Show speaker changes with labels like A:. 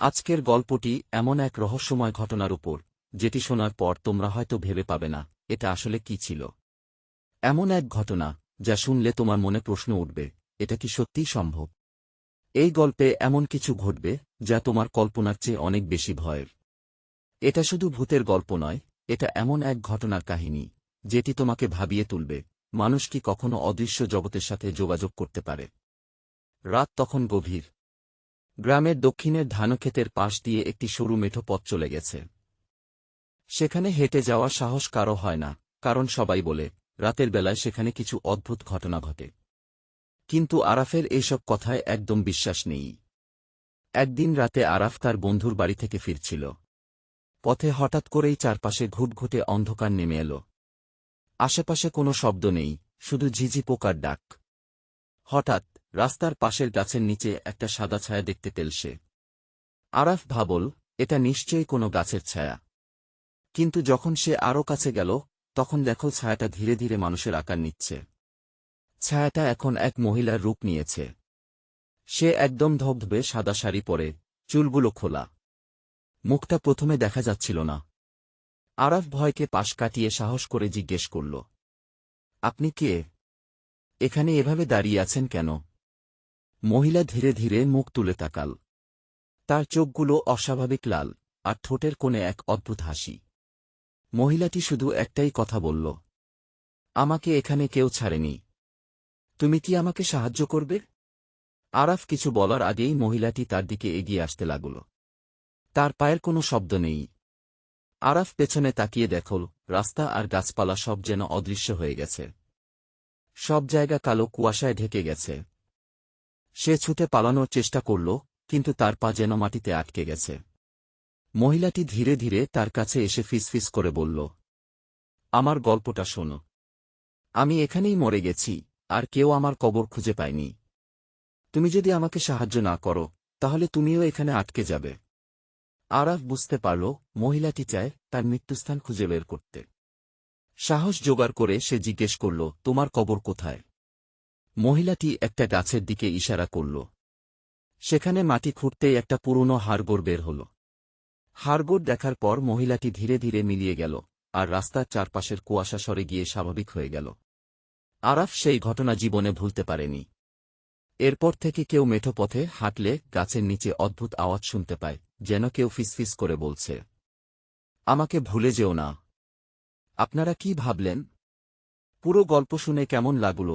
A: আজকের গল্পটি এমন এক রহস্যময় ঘটনার উপর, যেটি শোনার পর তোমরা হয়তো ভেবে পাবে না এটা আসলে কি ছিল। এমন এক ঘটনা যা শুনলে তোমার মনে প্রশ্ন উঠবে, এটা কি সত্যিই সম্ভব? এই গল্পে এমন কিছু ঘটবে যা তোমার কল্পনার চেয়ে অনেক বেশি ভয়ের। এটা শুধু ভূতের গল্প নয়, এটা এমন এক ঘটনার কাহিনী যেটি তোমাকে ভাবিয়ে তুলবে, মানুষ কি কখনো অদৃশ্য জগতের সাথে যোগাযোগ করতে পারে। রাত তখন গভীর। গ্রামের দক্ষিণের ধানক্ষেতের পাশ দিয়ে একটি সরু মেঠো পথ চলে গেছে। সেখানে হেঁটে যাওয়ার সাহস কারও হয় না, কারণ সবাই বলে রাতের বেলায় সেখানে কিছু অদ্ভুত ঘটনা ঘটে। কিন্তু আরাফের এইসব কথায় একদম বিশ্বাস নেই। একদিন রাতে আরাফ তার বন্ধুর বাড়ি থেকে ফিরছিল। পথে হঠাৎ করেই চারপাশে ঘুটঘুটে অন্ধকার নেমে এল। আশেপাশে কোনো শব্দ নেই, শুধু ঝিঝি পোকার ডাক। হঠাৎ রাস্তার পাশের গাছের নিচে একটা সাদা ছায়া দেখতে পেল সে। আরাফ ভাবল, এটা নিশ্চয়ই কোনো গাছের ছায়া। কিন্তু যখন সে আরও কাছে গেল, তখন দেখল ছায়াটা ধীরে ধীরে মানুষের আকার নিচ্ছে। ছায়াটা এখন এক মহিলার রূপ নিয়েছে। সে একদম ধবধবে সাদা শাড়ি পরে, চুলগুলো খোলা। মুখটা প্রথমে দেখা যাচ্ছিল না। আরাফ ভয়কে পাশ কাটিয়ে সাহস করে জিজ্ঞেস করল, আপনি কে? এখানে এভাবে দাঁড়িয়ে আছেন কেন? মহিলা ধীরে ধীরে মুখ তুলে তাকাল। তার চোখগুলো অস্বাভাবিক লাল, আর ঠোঁটের কোণে এক অদ্ভুত হাসি। মহিলাটি শুধু একটাই কথা বলল, আমাকে এখানে কেউ ছাড়েনি। তুমি কি আমাকে সাহায্য করবে? আরাফ কিছু বলার আগেই মহিলাটি তার দিকে এগিয়ে আসতে লাগল। তার পায়ের কোনো শব্দ নেই। আরাফ পেছনে তাকিয়ে দেখল, রাস্তা আর গাছপালা সব যেন অদৃশ্য হয়ে গেছে। সব জায়গা কালো কুয়াশায় ঢেকে গেছে। সে ছুটে পালানোর চেষ্টা করল, কিন্তু তার পা যেন মাটিতে আটকে গেছে। মহিলাটি ধীরে ধীরে তার কাছে এসে ফিসফিস করে বলল, আমার গল্পটা শোনো। আমি এখানেই মরে গেছি, আর কেউ আমার কবর খুঁজে পায়নি। তুমি যদি আমাকে সাহায্য না করো, তাহলে তুমিও এখানে আটকে যাবে। আরাফ বুঝতে পারল, মহিলাটি চায় তার মৃত্যুস্থান খুঁজে বের করতে। সাহস জোগাড় করে সে জিজ্ঞেস করল, তোমার কবর কোথায়? মহিলাটি একটা গাছের দিকে ইশারা করল। সেখানে মাটি খুঁড়তেই একটা পুরনো হাড়গোড় বের হল। হাড়গোড় দেখার পর মহিলাটি ধীরে ধীরে মিলিয়ে গেল, আর রাস্তার চারপাশের কুয়াশা সরে গিয়ে স্বাভাবিক হয়ে গেল। আরাফ সেই ঘটনা জীবনে ভুলতে পারেনি। এরপর থেকে কেউ মেঠো পথে হাঁটলে গাছের নিচে অদ্ভুত আওয়াজ শুনতে পায়, যেন কেউ ফিসফিস করে বলছে, আমাকে ভুলে যেও না। আপনারা কি ভাবলেন? পুরো গল্প শুনে কেমন লাগল